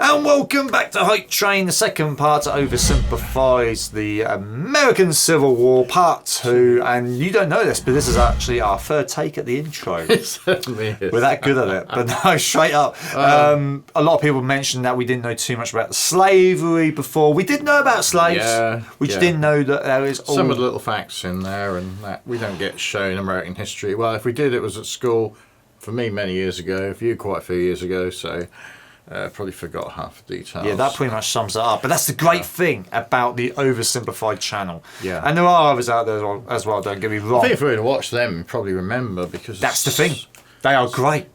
And welcome back to Hypetrain, the second part oversimplifies the American Civil War, part 2. And you don't know this, but this is actually our third take at the intro. It certainly is. We're that good at it, but no, straight up. A lot of people mentioned that we didn't know too much about slavery before. We did know about slaves. We just didn't know that there is all... Some of the little facts in there, and that we don't get shown in American history. Well, if we did, it was at school for me many years ago, for you quite a few years ago, so... probably forgot half the details. Yeah, that pretty much sums it up. But that's the great thing about the Oversimplified channel. Yeah. And there are others out there as well, don't get me wrong. I think if we were to watch them, you'd probably remember, because... That's the thing. They are great.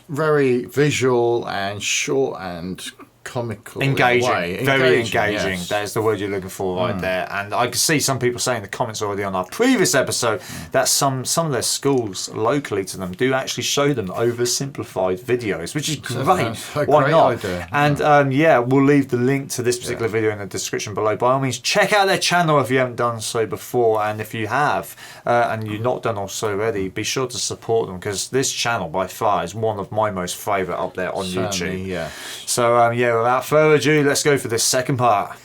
Very visual and short and comical. Engaging. Very engaging. Yes. That is the word you're looking for right there. And I can see some people saying in the comments already on our previous episode that some of their schools locally to them do actually show them oversimplified videos, which is great. Why not? Idea. And we'll leave the link to this particular video in the description below. By all means, check out their channel if you haven't done so before, and if you have and you've not done so already, be sure to support them, because this channel by far is one of my most favourite up there on YouTube. Yeah. So without further ado, let's go for this second part.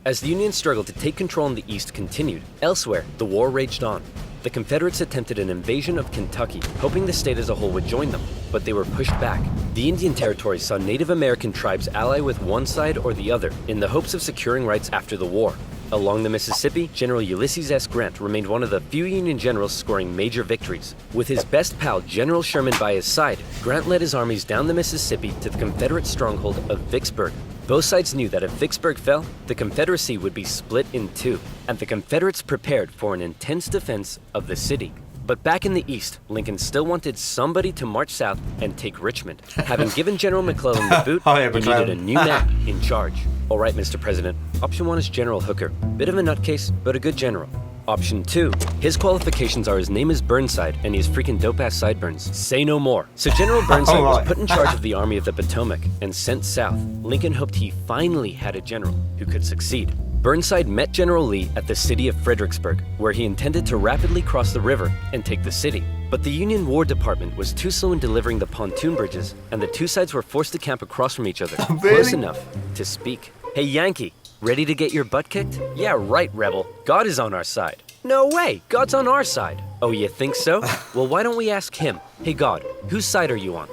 As the Union struggle to take control in the East continued, elsewhere, the war raged on. The Confederates attempted an invasion of Kentucky, hoping the state as a whole would join them, but they were pushed back. The Indian Territory saw Native American tribes ally with one side or the other in the hopes of securing rights after the war. Along the Mississippi, General Ulysses S. Grant remained one of the few Union generals scoring major victories. With his best pal, General Sherman, by his side, Grant led his armies down the Mississippi to the Confederate stronghold of Vicksburg. Both sides knew that if Vicksburg fell, the Confederacy would be split in two, and the Confederates prepared for an intense defense of the city. But back in the East, Lincoln still wanted somebody to march south and take Richmond. Having given General McClellan the boot, he needed a new man in charge. All right, Mr. President. Option 1 is General Hooker. Bit of a nutcase, but a good general. Option 2. His qualifications are his name is Burnside, and he has freaking dope-ass sideburns. Say no more. So General Burnside was put in charge of the Army of the Potomac and sent south. Lincoln hoped he finally had a general who could succeed. Burnside met General Lee at the city of Fredericksburg, where he intended to rapidly cross the river and take the city. But the Union War Department was too slow in delivering the pontoon bridges, and the two sides were forced to camp across from each other, close enough to speak. Hey, Yankee, ready to get your butt kicked? Yeah, right, Rebel. God is on our side. No way, God's on our side. Oh, you think so? Well, why don't we ask him? Hey, God, whose side are you on?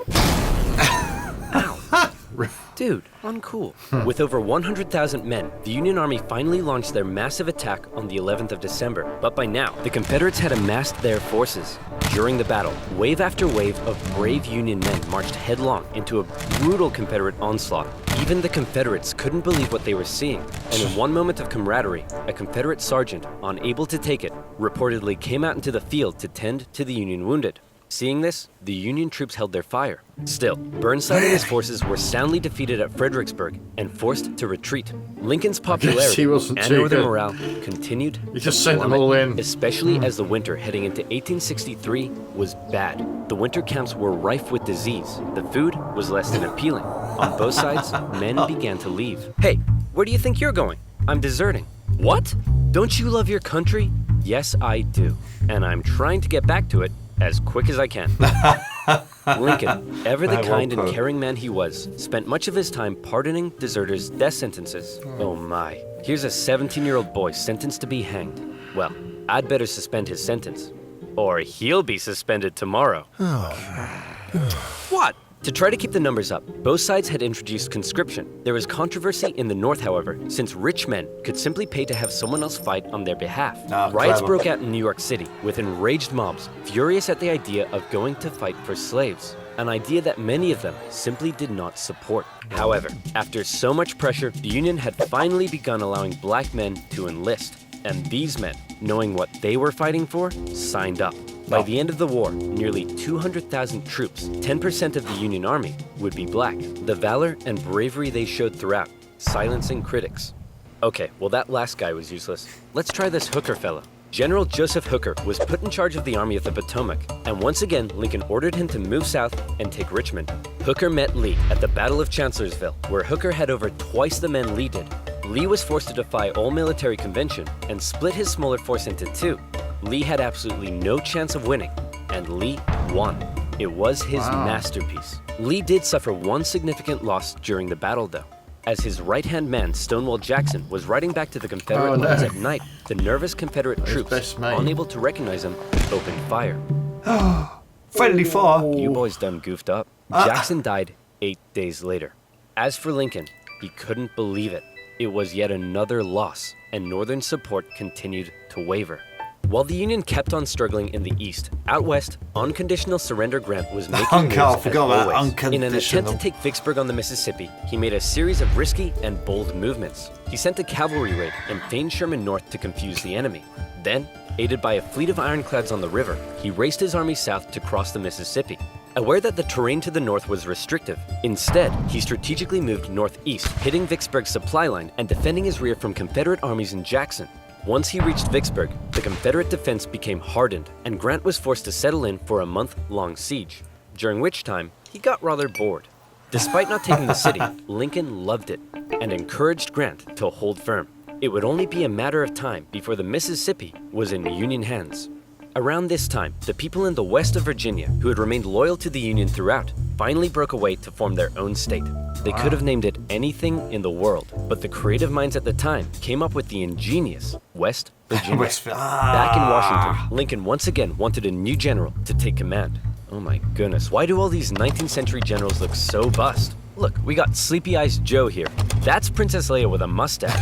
Ow. Dude, uncool. With over 100,000 men, the Union Army finally launched their massive attack on the 11th of December. But by now, the Confederates had amassed their forces. During the battle, wave after wave of brave Union men marched headlong into a brutal Confederate onslaught. Even the Confederates couldn't believe what they were seeing, and in one moment of camaraderie, a Confederate sergeant, unable to take it, reportedly came out into the field to tend to the Union wounded. Seeing this, the Union troops held their fire. Still, Burnside and his forces were soundly defeated at Fredericksburg and forced to retreat. Lincoln's popularity and Northern morale continued to just sent them all in. Especially as the winter heading into 1863 was bad. The winter camps were rife with disease. The food was less than appealing. On both sides, men began to leave. Hey, where do you think you're going? I'm deserting. What? Don't you love your country? Yes, I do. And I'm trying to get back to it as quick as I can. Lincoln, ever the kind and caring man he was, spent much of his time pardoning deserters' death sentences. Oh my. Here's a 17-year-old boy sentenced to be hanged. Well, I'd better suspend his sentence. Or he'll be suspended tomorrow. What? To try to keep the numbers up, both sides had introduced conscription. There was controversy in the North, however, since rich men could simply pay to have someone else fight on their behalf. Riots broke out in New York City, with enraged mobs furious at the idea of going to fight for slaves, an idea that many of them simply did not support. However, after so much pressure, the Union had finally begun allowing black men to enlist, and these men, knowing what they were fighting for, signed up. By the end of the war, nearly 200,000 troops, 10% of the Union Army, would be black. The valor and bravery they showed throughout, silencing critics. Okay, well that last guy was useless. Let's try this Hooker fellow. General Joseph Hooker was put in charge of the Army of the Potomac, and once again, Lincoln ordered him to move south and take Richmond. Hooker met Lee at the Battle of Chancellorsville, where Hooker had over twice the men Lee did. Lee was forced to defy all military convention and split his smaller force into two. Lee had absolutely no chance of winning, and Lee won. It was his masterpiece. Lee did suffer one significant loss during the battle, though. As his right-hand man, Stonewall Jackson, was riding back to the Confederate lines at night, the nervous Confederate troops, unable to recognize him, opened fire. Friendly fire. You boys done goofed up. Jackson died 8 days later. As for Lincoln, he couldn't believe it. It was yet another loss, and Northern support continued to waver. While the Union kept on struggling in the East, out west, unconditional surrender Grant was making moves as always. In an attempt to take Vicksburg on the Mississippi, he made a series of risky and bold movements. He sent a cavalry raid and feigned Sherman north to confuse the enemy. Then, aided by a fleet of ironclads on the river, he raced his army south to cross the Mississippi. Aware that the terrain to the north was restrictive, instead, he strategically moved northeast, hitting Vicksburg's supply line and defending his rear from Confederate armies in Jackson. Once he reached Vicksburg, the Confederate defense became hardened, and Grant was forced to settle in for a month-long siege, during which time he got rather bored. Despite not taking the city, Lincoln loved it and encouraged Grant to hold firm. It would only be a matter of time before the Mississippi was in Union hands. Around this time, the people in the west of Virginia, who had remained loyal to the Union throughout, finally broke away to form their own state. They could have named it anything in the world, but the creative minds at the time came up with the ingenious West Virginia. Back in Washington, Lincoln once again wanted a new general to take command. Oh my goodness, why do all these 19th century generals look so bust? Look, we got Sleepy Eyes Joe here. That's Princess Leia with a mustache.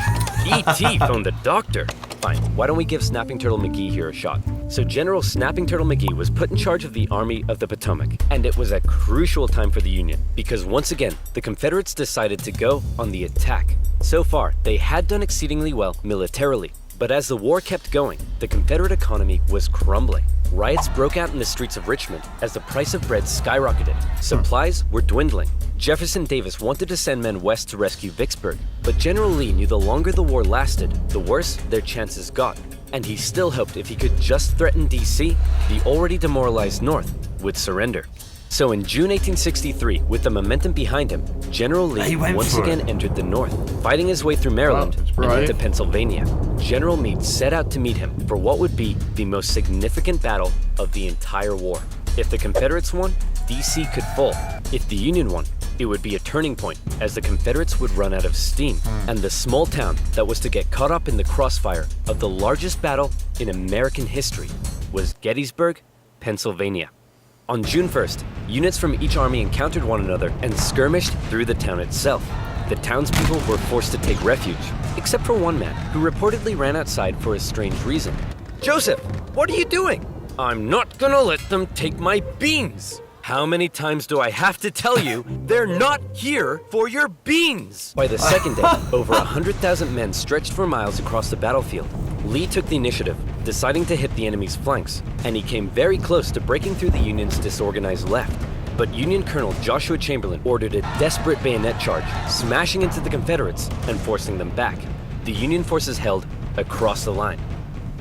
E.T. phoned the doctor. Fine, why don't we give Snapping Turtle McGee here a shot? So General Snapping Turtle McGee was put in charge of the Army of the Potomac, and it was a crucial time for the Union, because once again, the Confederates decided to go on the attack. So far, they had done exceedingly well militarily, but as the war kept going, the Confederate economy was crumbling. Riots broke out in the streets of Richmond as the price of bread skyrocketed. Supplies were dwindling. Jefferson Davis wanted to send men west to rescue Vicksburg, but General Lee knew the longer the war lasted, the worse their chances got. And he still hoped if he could just threaten D.C., the already demoralized North would surrender. So in June 1863, with the momentum behind him, General Lee once again entered the North, fighting his way through Maryland and into Pennsylvania. General Meade set out to meet him for what would be the most significant battle of the entire war. If the Confederates won, D.C. could fall. If the Union won, it would be a turning point, as the Confederates would run out of steam, and the small town that was to get caught up in the crossfire of the largest battle in American history was Gettysburg, Pennsylvania. On June 1st, units from each army encountered one another and skirmished through the town itself. The townspeople were forced to take refuge, except for one man who reportedly ran outside for a strange reason. "Joseph, what are you doing?" "I'm not gonna let them take my beans." "How many times do I have to tell you they're not here for your beans?" By the second day, over 100,000 men stretched for miles across the battlefield. Lee took the initiative, deciding to hit the enemy's flanks, and he came very close to breaking through the Union's disorganized left. But Union Colonel Joshua Chamberlain ordered a desperate bayonet charge, smashing into the Confederates and forcing them back. The Union forces held across the line.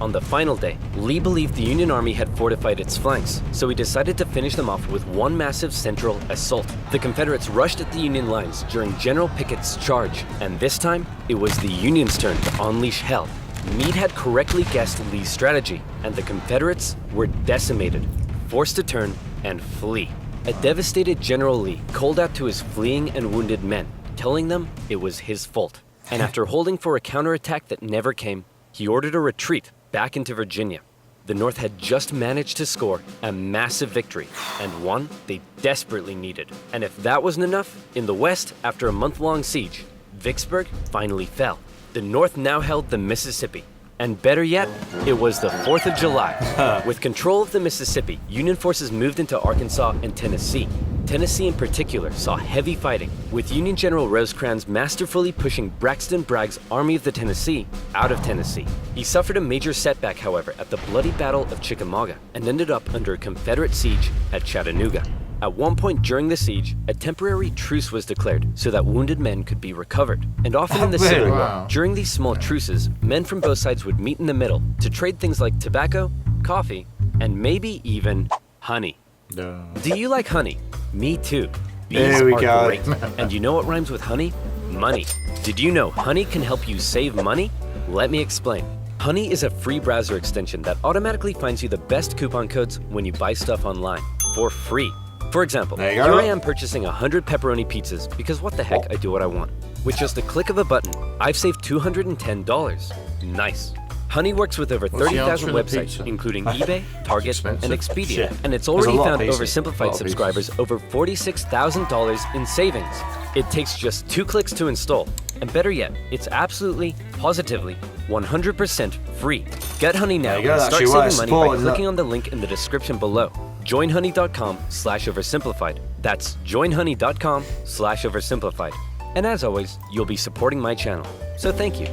On the final day, Lee believed the Union Army had fortified its flanks, so he decided to finish them off with one massive central assault. The Confederates rushed at the Union lines during General Pickett's charge, and this time, it was the Union's turn to unleash hell. Meade had correctly guessed Lee's strategy, and the Confederates were decimated, forced to turn and flee. A devastated General Lee called out to his fleeing and wounded men, telling them it was his fault. And after holding for a counterattack that never came, he ordered a retreat back into Virginia. The North had just managed to score a massive victory, and one they desperately needed. And if that wasn't enough, in the West, after a month-long siege, Vicksburg finally fell. The North now held the Mississippi. And better yet, it was the 4th of July. With control of the Mississippi, Union forces moved into Arkansas and Tennessee. Tennessee in particular saw heavy fighting, with Union General Rosecrans masterfully pushing Braxton Bragg's Army of the Tennessee out of Tennessee. He suffered a major setback, however, at the bloody Battle of Chickamauga, and ended up under a Confederate siege at Chattanooga. At one point during the siege, a temporary truce was declared so that wounded men could be recovered. And often in the Civil War, during these small truces, men from both sides would meet in the middle to trade things like tobacco, coffee, and maybe even honey. Do you like honey? Me too. Bees are great. And you know what rhymes with honey? Money. Did you know honey can help you save money? Let me explain. Honey is a free browser extension that automatically finds you the best coupon codes when you buy stuff online, for free. For example, There you here go. I am purchasing 100 pepperoni pizzas because what the heck, I do what I want. With just a click of a button, I've saved $210. Nice. Honey works with over What's the 30,000 answer to the websites, pizza? including eBay, Target, and expensive. Expedia, Shit. and it's There's a already lot of found pieces. OverSimplified Lot of subscribers over $46,000 in savings. It takes just 2 clicks to install, and better yet, it's absolutely, positively, 100% free. Get Honey now There you go, and that's start your way of saving money by supporting clicking that. on the link in the description below. Joinhoney.com/oversimplified. That's joinhoney.com/oversimplified. And as always, you'll be supporting my channel, so thank you.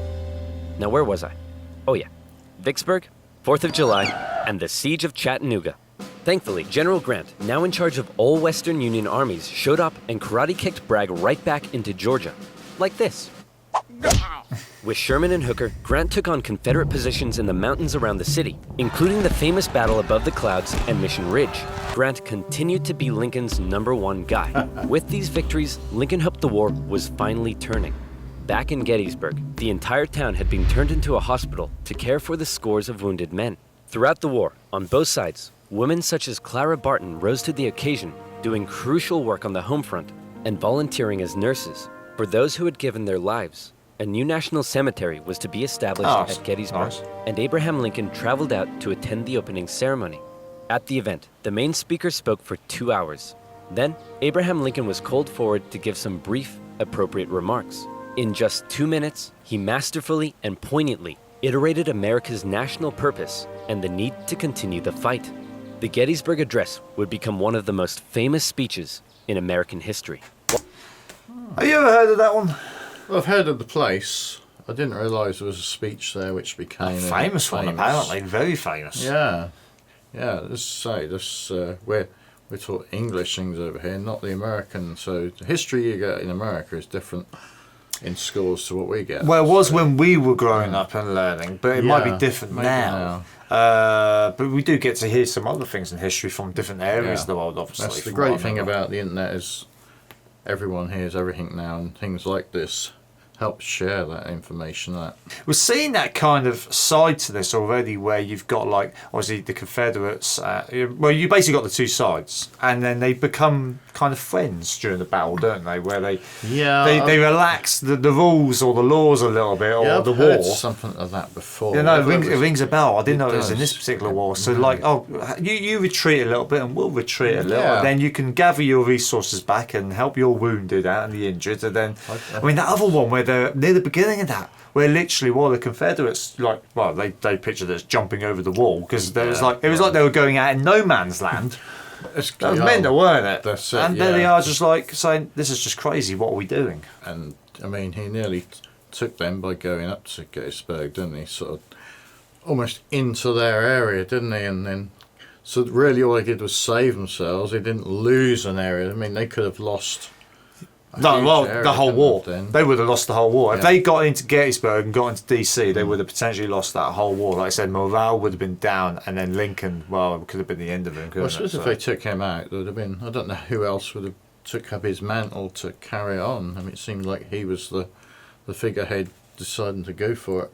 Now where was I? Oh yeah, Vicksburg, 4th of July, and the Siege of Chattanooga. Thankfully, General Grant, now in charge of all Western Union armies, showed up and karate-kicked Bragg right back into Georgia. Like this. With Sherman and Hooker, Grant took on Confederate positions in the mountains around the city, including the famous battle above the clouds and Mission Ridge. Grant continued to be Lincoln's #1 guy. With these victories, Lincoln hoped the war was finally turning. Back in Gettysburg, the entire town had been turned into a hospital to care for the scores of wounded men. Throughout the war, on both sides, women such as Clara Barton rose to the occasion, doing crucial work on the Homefront and volunteering as nurses for those who had given their lives. A new national cemetery was to be established Oh, at Gettysburg, nice. and Abraham Lincoln traveled out to attend the opening ceremony. At the event, the main speaker spoke for 2 hours. Then, Abraham Lincoln was called forward to give some brief, appropriate remarks. In just 2 minutes, he masterfully and poignantly iterated America's national purpose and the need to continue the fight. The Gettysburg Address would become one of the most famous speeches in American history. Have you ever heard of that one? Well, I've heard of the place. I didn't realise there was a speech there which became Famous one, apparently. Very famous. Yeah, yeah. We're taught English things over here, not the American. So the history you get in America is different in schools to what we get. Well, it was when we were growing up and learning, but it might be Yeah, different maybe now. But we do get to hear some other things in history from different areas Yeah. of the world, obviously. That's the from great what I thing remember. about the internet is everyone hears everything now, and things like this help share that information. We're seeing that kind of side to this already, where you've got, like, obviously the Confederates. Well, you basically got the two sides, and then they become kind of friends during the battle, don't they? Where they they relax the rules or the laws a little bit, or Yeah, the I've heard war. something of that before. Yeah, no, Whether it rings a bell. I didn't know it was in does. this particular war. So, like, you retreat a little bit, and we'll retreat a little, Yeah. and then you can gather your resources back and help your wounded out and the injured. And then, I mean, that other one where they're near the beginning of that, where literally while the Confederates, like, well, they pictured us jumping over the wall because there was like it was like they were going out in no man's land. That was mental, weren't it? That's it, And then they yeah. are just like saying, "This is just crazy. What are we doing?" And I mean, he nearly took them by going up to Gettysburg, didn't he? Sort of almost into their area, didn't he? And then, so really all they did was save themselves. They didn't lose an area. I mean, they could have lost. No, well, the whole war. Then. They would have lost the whole war. If Yeah. they got into Gettysburg and got into DC, they would have potentially lost that whole war. Like I said, morale would have been down, and then Lincoln, well, it could have been the end of him. Well, I Couldn't suppose it? if they took him out, there would have been. I don't know who else would have took up his mantle to carry on. I mean, it seemed like he was the figurehead deciding to go for it.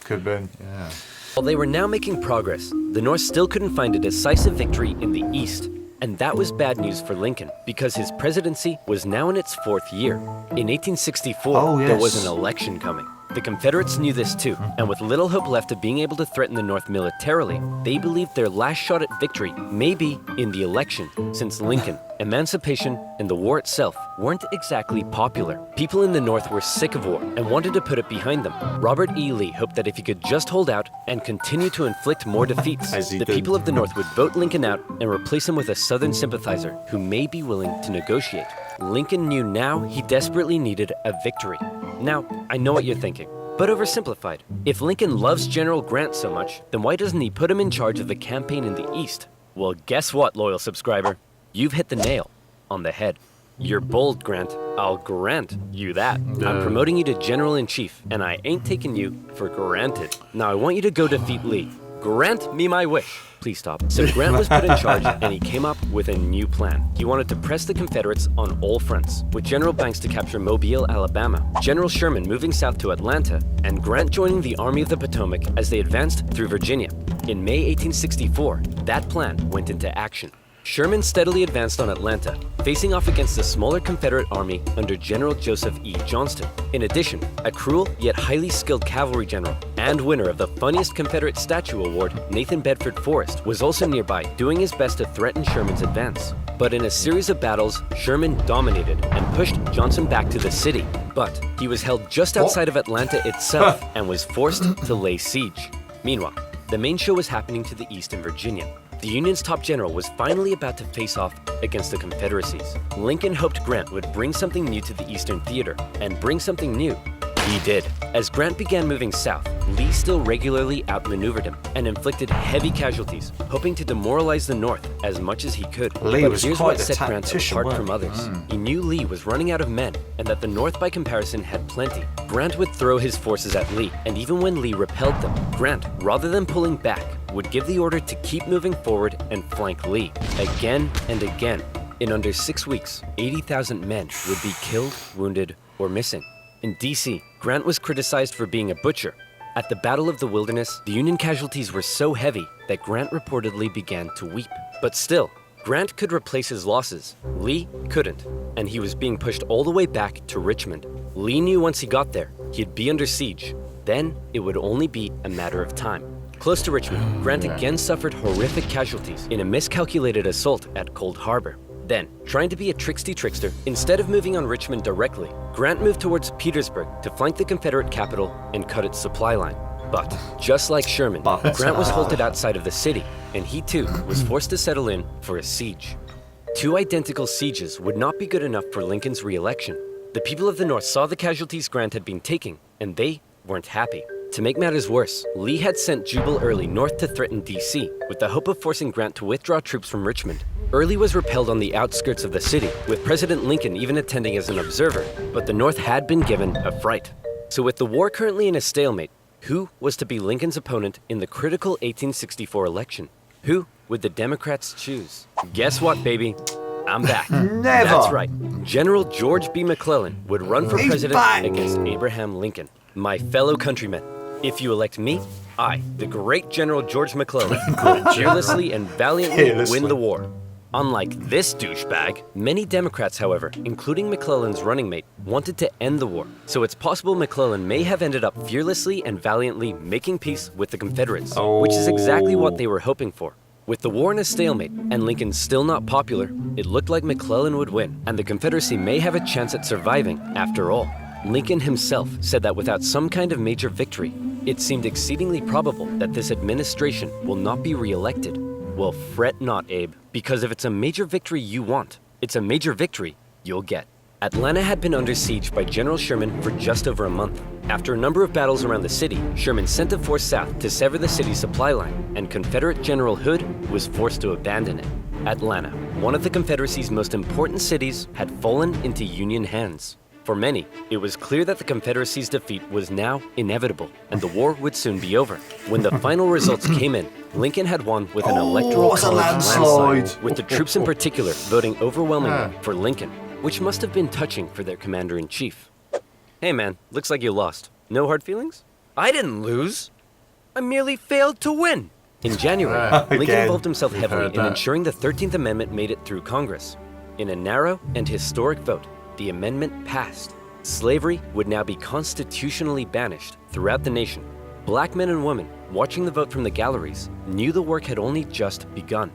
Could have been. Yeah. While they were now making progress, the North still couldn't find a decisive victory in the East. And that was bad news for Lincoln, because his presidency was now in its 4th year. In 1864, Oh, there was yes. an election coming. The Confederates knew this too, and with little hope left of being able to threaten the North militarily, they believed their last shot at victory may be in the election, since Lincoln, emancipation, and the war itself weren't exactly popular. People in the North were sick of war and wanted to put it behind them. Robert E. Lee hoped that if he could just hold out and continue to inflict more defeats, As he the did. people of the North would vote Lincoln out and replace him with a Southern sympathizer who may be willing to negotiate. Lincoln knew now he desperately needed a victory. Now, I know what you're thinking, but oversimplified. If Lincoln loves General Grant so much, then why doesn't he put him in charge of the campaign in the East? Well, guess what, loyal subscriber? You've hit the nail on the head. You're bold, Grant. I'll grant you that. I'm promoting you to General-in-Chief, and I ain't taking you for granted. Now, I want you to go defeat Lee. Grant me my wish. Please stop. So Grant was put in charge, and he came up with a new plan. He wanted to press the Confederates on all fronts, with General Banks to capture Mobile, Alabama, General Sherman moving south to Atlanta, and Grant joining the Army of the Potomac as they advanced through Virginia. In May 1864, that plan went into action. Sherman steadily advanced on Atlanta, facing off against a smaller Confederate army under General Joseph E. Johnston. In addition, a cruel yet highly skilled cavalry general and winner of the funniest Confederate statue award, Nathan Bedford Forrest, was also nearby, doing his best to threaten Sherman's advance. But in a series of battles, Sherman dominated and pushed Johnson back to the city. But he was held just outside of Atlanta itself and was forced to lay siege. Meanwhile, the main show was happening to the east in Virginia. The Union's top general was finally about to face off against the Confederacies. Lincoln hoped Grant would bring something new to the Eastern Theater, and bring something new he did. As Grant began moving south, Lee still regularly outmaneuvered him and inflicted heavy casualties, hoping to demoralize the North as much as he could. Lee but was here's quite what the set Grant tactician, apart from weren't he? others. He knew Lee was running out of men, and that the North by comparison had plenty. Grant would throw his forces at Lee, and even when Lee repelled them, Grant, rather than pulling back, would give the order to keep moving forward and flank Lee, again and again. In under 6 weeks, 80,000 men would be killed, wounded, or missing. In D.C., Grant was criticized for being a butcher. At the Battle of the Wilderness, the Union casualties were so heavy that Grant reportedly began to weep. But still, Grant could replace his losses. Lee couldn't, and he was being pushed all the way back to Richmond. Lee knew once he got there, he'd be under siege. Then, it would only be a matter of time. Close to Richmond, Grant again suffered horrific casualties in a miscalculated assault at Cold Harbor. Then, trying to be a tricksy trickster, instead of moving on Richmond directly, Grant moved towards Petersburg to flank the Confederate capital and cut its supply line. But, just like Sherman, Grant was halted outside of the city, and he too was forced to settle in for a siege. 2 identical sieges would not be good enough for Lincoln's re-election. The people of the North saw the casualties Grant had been taking, and they weren't happy. To make matters worse, Lee had sent Jubal Early north to threaten D.C., with the hope of forcing Grant to withdraw troops from Richmond. Early was repelled on the outskirts of the city, with President Lincoln even attending as an observer, but the North had been given a fright. So with the war currently in a stalemate, who was to be Lincoln's opponent in the critical 1864 election? Who would the Democrats choose? Guess what, baby? I'm back. Never. That's right. General George B. McClellan would run for He's president back. against Abraham Lincoln. My fellow countrymen, if you elect me, I, the great General George McClellan, will fearlessly and valiantly win the war. Unlike this douchebag, many Democrats, however, including McClellan's running mate, wanted to end the war. So it's possible McClellan may have ended up fearlessly and valiantly making peace with the Confederates, which is exactly what they were hoping for. With the war in a stalemate and Lincoln still not popular, it looked like McClellan would win, and the Confederacy may have a chance at surviving after all. Lincoln himself said that without some kind of major victory, it seemed exceedingly probable that this administration will not be re-elected. Well, fret not, Abe, because if it's a major victory you want, it's a major victory you'll get. Atlanta had been under siege by General Sherman for just over a month. After a number of battles around the city, Sherman sent a force south to sever the city's supply line, and Confederate General Hood was forced to abandon it. Atlanta, one of the Confederacy's most important cities, had fallen into Union hands. For many, it was clear that the Confederacy's defeat was now inevitable, and the war would soon be over. When the final results came in, Lincoln had won with an electoral it's a college landslide. with the troops in particular voting overwhelmingly for Lincoln, which must have been touching for their commander-in-chief. Hey man, looks like you lost. No hard feelings? I didn't lose. I merely failed to win. In January, Lincoln Again. involved himself heavily heard in that. ensuring the 13th Amendment made it through Congress. In a narrow and historic vote, the amendment passed. Slavery would now be constitutionally banished throughout the nation. Black men and women, watching the vote from the galleries, knew the work had only just begun.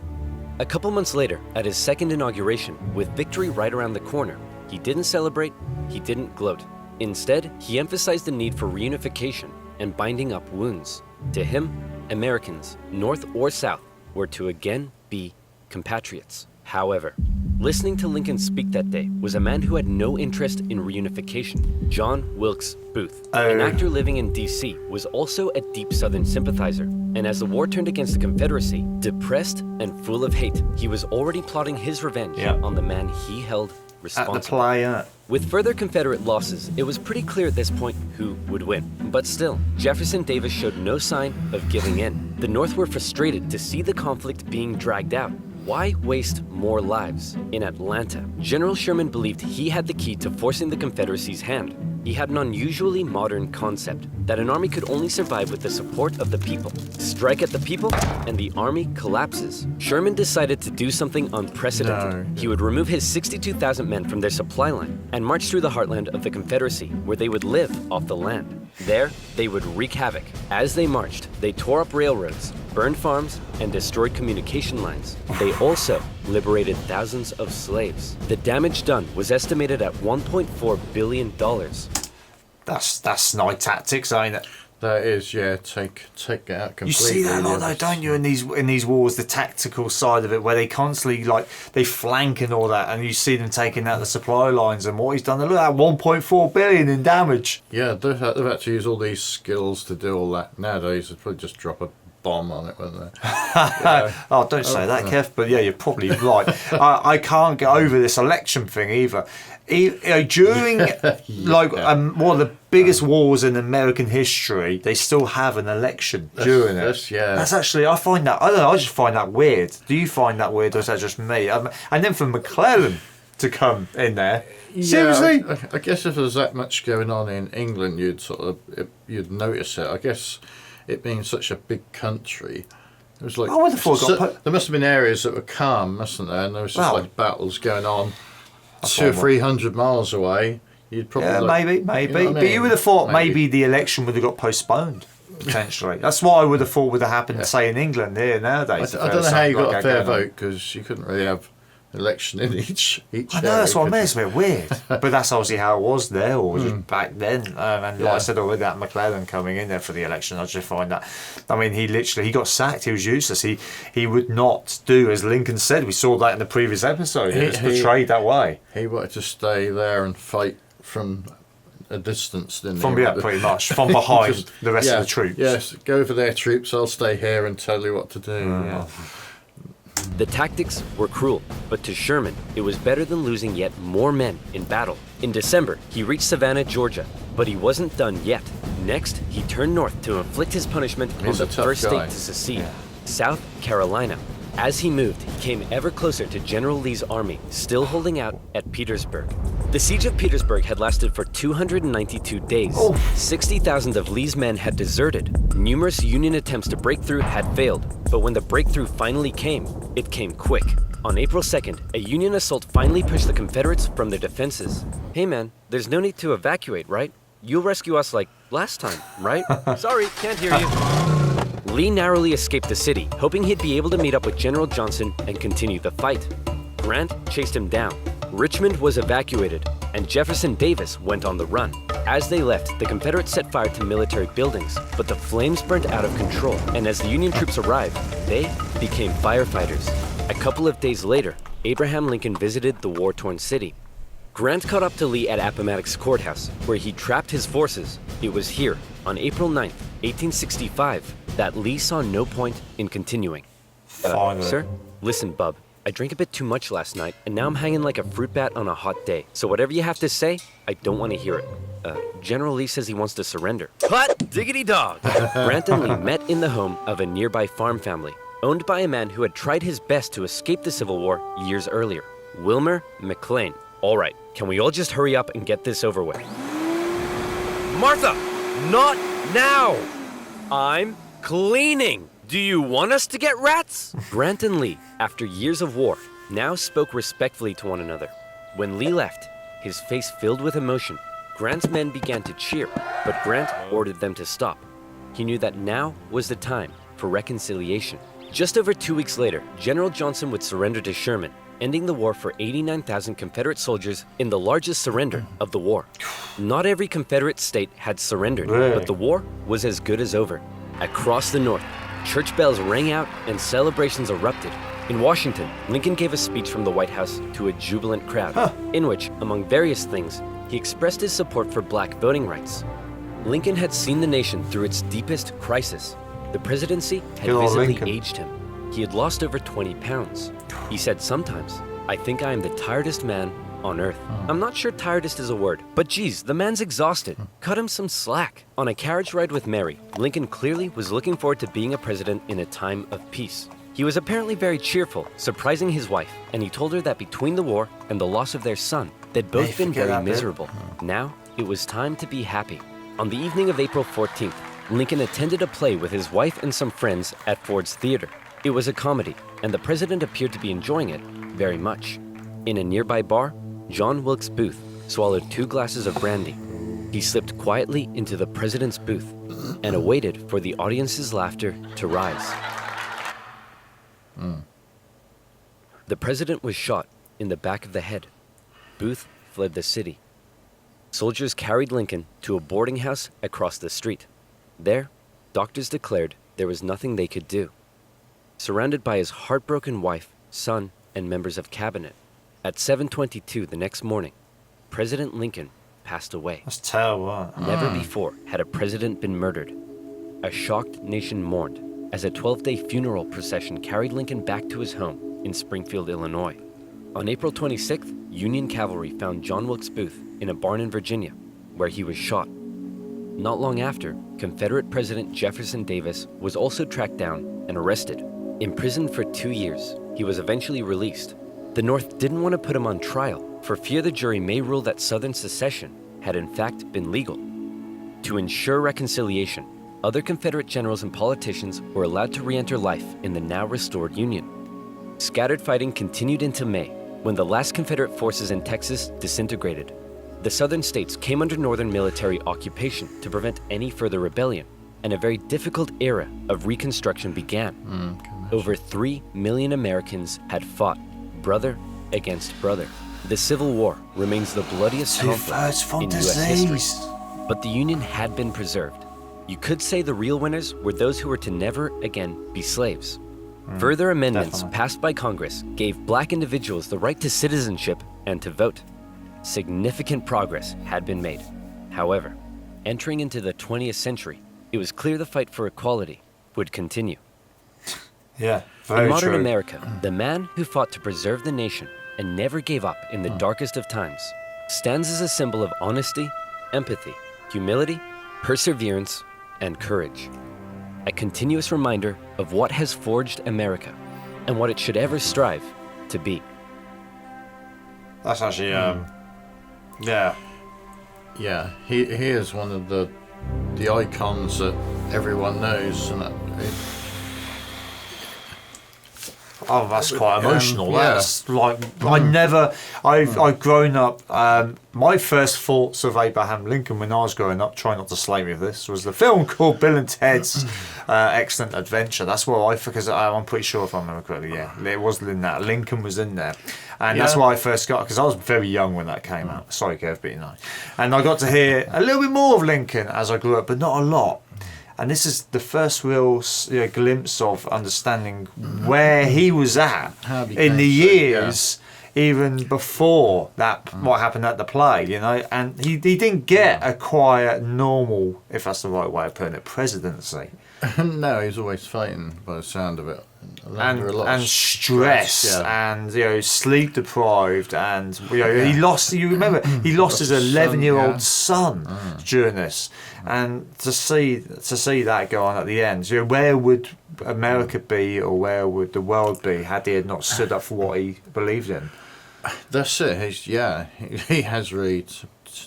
A couple months later, at his second inauguration, with victory right around the corner, he didn't celebrate, he didn't gloat. Instead, he emphasized the need for reunification and binding up wounds. To him, Americans, North or South, were to again be compatriots. However, listening to Lincoln speak that day was a man who had no interest in reunification. John Wilkes Booth, an actor living in D.C., was also a deep Southern sympathizer. And as the war turned against the Confederacy, depressed and full of hate, he was already plotting his revenge on the man he held At responsible. the play, With further Confederate losses, it was pretty clear at this point who would win. But still, Jefferson Davis showed no sign of giving in. The North were frustrated to see the conflict being dragged out. Why waste more lives? In Atlanta, General Sherman believed he had the key to forcing the Confederacy's hand. He had an unusually modern concept that an army could only survive with the support of the people. Strike at the people, and the army collapses. Sherman decided to do something unprecedented. No. He would remove his 62,000 men from their supply line and march through the heartland of the Confederacy, where they would live off the land. There, they would wreak havoc. As they marched, they tore up railroads, burned farms, and destroyed communication lines. They also liberated thousands of slaves. The damage done was estimated at $1.4 billion. That's snipe tactics, ain't it? That is, yeah, take it out completely. You see that a lot, though, don't you? In these wars, the tactical side of it, where they constantly they flank and all that, and you see them taking out the supply lines. And what he's done, look at that, 1.4 billion in damage. Yeah, they've had to use all these skills to do all that. Nowadays, they'd probably just drop a bomb on it, wouldn't they? Yeah. Oh, don't say that, Kev. But yeah, you're probably right. I can't get over this election thing either. During one of the biggest wars in American history, they still have an election during it. Yeah. That's actually, I find that, I don't know, I just find that weird. Do you find that weird, or is that just me? And then for McClellan to come in there, seriously? I guess if there's that much going on in England, you'd notice it. I guess it being such a big country, it was like, I would have thought there must have been areas that were calm, mustn't there? And there was just like battles going on 200 or 300 miles away. You'd probably maybe. You know what I mean? But you would have thought maybe the election would have got postponed, potentially. That's what I would have thought would have happened, say, in England here nowadays. I don't know how you got a fair vote, because you couldn't really have election in each I know, that's what I mean. It's a bit weird. But that's obviously how it was there, or was it back then. And like I said already, that McClellan coming in there for the election, I just find that, I mean, he got sacked. He was useless. He would not do as Lincoln said. We saw that in the previous episode. He was portrayed that way. He wanted to stay there and fight from a distance, didn't he? Pretty much. From behind the rest of the troops. Yes, go for their troops. I'll stay here and tell you what to do. The tactics were cruel, but to Sherman, it was better than losing yet more men in battle. In December, he reached Savannah, Georgia, but he wasn't done yet. Next, he turned north to inflict his punishment on the first state to secede, South Carolina. As he moved, he came ever closer to General Lee's army, still holding out at Petersburg. The siege of Petersburg had lasted for 292 days. 60,000 of Lee's men had deserted. Numerous Union attempts to break through had failed, but when the breakthrough finally came, it came quick. On April 2nd, a Union assault finally pushed the Confederates from their defenses. Hey man, there's no need to evacuate, right? You'll rescue us like last time, right? Sorry, can't hear you. Lee narrowly escaped the city, hoping he'd be able to meet up with General Johnson and continue the fight. Grant chased him down. Richmond was evacuated, and Jefferson Davis went on the run. As they left, the Confederates set fire to military buildings, but the flames burned out of control, and as the Union troops arrived, they became firefighters. A couple of days later, Abraham Lincoln visited the war-torn city. Grant caught up to Lee at Appomattox Courthouse, where he trapped his forces. It was here, on April 9th, 1865, that Lee saw no point in continuing. Sir? Listen, bub. I drank a bit too much last night, and now I'm hanging like a fruit bat on a hot day. So whatever you have to say, I don't want to hear it. General Lee says he wants to surrender. Hot diggity dog! Grant and Lee met in the home of a nearby farm family, owned by a man who had tried his best to escape the Civil War years earlier, Wilmer McLean. All right, can we all just hurry up and get this over with? Martha, not now! I'm cleaning! Do you want us to get rats? Grant and Lee, after years of war, now spoke respectfully to one another. When Lee left, his face filled with emotion, Grant's men began to cheer, but Grant ordered them to stop. He knew that now was the time for reconciliation. Just over 2 weeks later, General Johnson would surrender to Sherman, ending the war for 89,000 Confederate soldiers in the largest surrender of the war. Not every Confederate state had surrendered, but the war was as good as over. Across the North, church bells rang out and celebrations erupted. In Washington, Lincoln gave a speech from the White House to a jubilant crowd, in which, among various things, he expressed his support for black voting rights. Lincoln had seen the nation through its deepest crisis. The presidency had visibly aged him. He had lost over 20 pounds. He said sometimes, I think I am the tiredest man on earth. I'm not sure tiredest is a word, but geez, the man's exhausted. Cut him some slack. On a carriage ride with Mary, Lincoln clearly was looking forward to being a president in a time of peace. He was apparently very cheerful, surprising his wife, and he told her that between the war and the loss of their son, they'd both been very miserable. Now, it was time to be happy. On the evening of April 14th, Lincoln attended a play with his wife and some friends at Ford's Theater. It was a comedy, and the president appeared to be enjoying it very much. In a nearby bar, John Wilkes Booth swallowed 2 glasses of brandy. He slipped quietly into the president's booth and awaited for the audience's laughter to rise. The president was shot in the back of the head. Booth fled the city. Soldiers carried Lincoln to a boarding house across the street. There, doctors declared there was nothing they could do. Surrounded by his heartbroken wife, son, and members of cabinet, at 7:22 the next morning, President Lincoln passed away. That's terrible, isn't it? Never before had a president been murdered. A shocked nation mourned as a 12-day funeral procession carried Lincoln back to his home in Springfield, Illinois. On April 26th, Union cavalry found John Wilkes Booth in a barn in Virginia, where he was shot. Not long after, Confederate President Jefferson Davis was also tracked down and arrested. Imprisoned for 2 years, he was eventually released. The North didn't want to put him on trial for fear the jury may rule that Southern secession had in fact been legal. To ensure reconciliation, other Confederate generals and politicians were allowed to re-enter life in the now restored Union. Scattered fighting continued into May, when the last Confederate forces in Texas disintegrated. The Southern states came under Northern military occupation to prevent any further rebellion, and a very difficult era of Reconstruction began. Over 3 million Americans had fought, brother against brother. The Civil War remains the bloodiest conflict in U.S. history, but the Union had been preserved. You could say the real winners were those who were to never again be slaves. Further amendments passed by Congress gave black individuals the right to citizenship and to vote. Significant progress had been made. However, entering into the 20th century, it was clear the fight for equality would continue. Yeah, very In modern true. America, the man who fought to preserve the nation and never gave up in the darkest of times stands as a symbol of honesty, empathy, humility, perseverance, and courage. A continuous reminder of what has forged America and what it should ever strive to be. That's actually, yeah. Yeah, he is one of the icons that everyone knows, and Oh, that's quite emotional. yeah. That's like I've grown up. My first thoughts of Abraham Lincoln when I was growing up, try not to slay me with this, was the film called Bill and Ted's Excellent Adventure. That's what because I'm pretty sure if I remember correctly, yeah, it was in that. Lincoln was in there, and that's why I first got, because I was very young when that came out. Sorry, Kev, but you know, and I got to hear a little bit more of Lincoln as I grew up, but not a lot. And this is the first real glimpse of understanding where he was at in the years, even before that, what happened at the play, you know. And he didn't get a quiet, normal, if that's the right way of putting it, presidency. no, he's always fighting by the sound of it, And stress, and sleep deprived, and he lost. You remember he lost his 11-year-old son during this, and to see that go on at the end, where would America be, or where would the world be had he had not stood up for what he believed in? That's it. He has really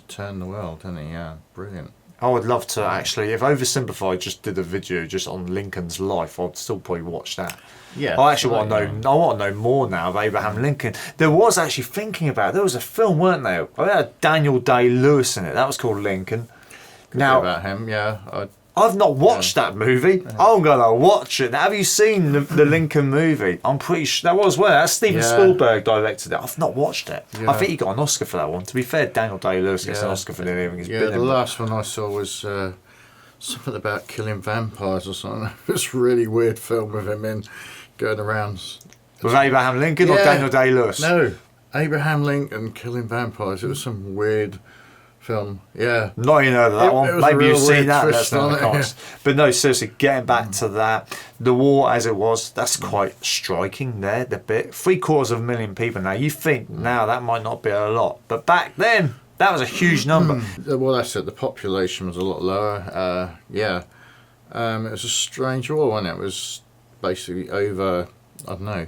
turned the world, hasn't he? Yeah, brilliant. I would love to actually, if Oversimplified just did a video just on Lincoln's life, I'd still probably watch that. Yeah. I actually want to know. I want to know more now of Abraham Lincoln. There was actually thinking about. There was a film, weren't there? I had Daniel Day-Lewis in it. That was called Lincoln. Now about him, yeah. I've not watched that movie. I'm gonna watch it. Have you seen the Lincoln movie? I'm pretty sure that was That's Steven Spielberg directed it. I've not watched it. I think he got an Oscar for that one. To be fair, Daniel Day-Lewis gets an Oscar for anything he's been in. The last one I saw was something about killing vampires or something. It was a really weird film with him going around. With Abraham Lincoln or Daniel Day-Lewis? No, Abraham Lincoln killing vampires. It was some weird film, Not even heard of that one. Maybe you've seen that. That's not on it, But no, seriously, getting back to that, the war as it was, that's quite striking there, the bit. 750,000 people now. You think now that might not be a lot, but back then, that was a huge number. Well, that's it. The population was a lot lower. It was a strange war, wasn't it? It was basically over, I don't know,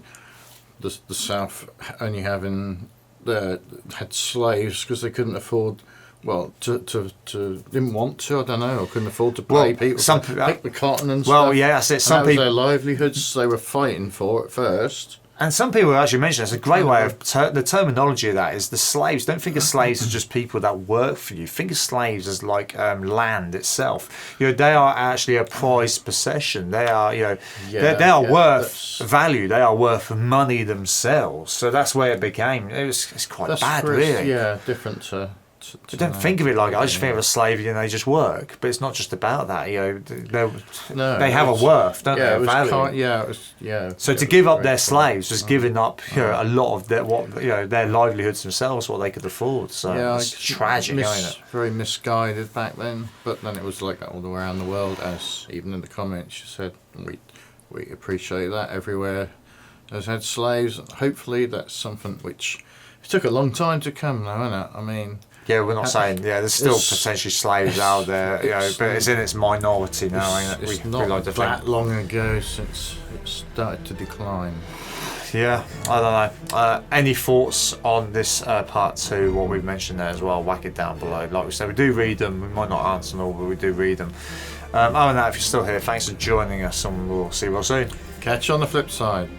the South only had slaves because they couldn't afford well, didn't want to, I don't know, or couldn't afford to pay people some to pick the cotton and well, stuff. yeah, that's it. And Some that was people, their livelihoods they were fighting for at first. and some people actually mention it's a great way of the terminology of that is the slaves. Don't think of slaves as just people that work for you. Think of slaves as like land itself. You know, they are actually a prized possession. They are, you know, they are worth value. They are worth money themselves. So that's where it became. It's quite bad, really. Yeah, different to You don't think of it like I just think of a slave, you know, they just work, but it's not just about that. You know, they have a worth, don't they? A value. So to give up their slaves was giving up, you know, a lot of their livelihoods themselves, what they could afford. So it's tragic, isn't it? Very misguided back then, but then it was like that all the way around the world. As even in the comments, you said we appreciate that everywhere has had slaves. Hopefully, that's something which it took a long time to come, though, isn't it? I mean. Yeah, we're not saying. Yeah, there's still potentially slaves out there, you know, but it's in its minority now. It's not like that long ago since it started to decline. Yeah, I don't know. Any thoughts on this part 2? What we've mentioned there as well? Whack it down below. Like we said, we do read them. We might not answer them all, but we do read them. Other than that, if you're still here, thanks for joining us, and we'll see you all soon. Catch you on the flip side.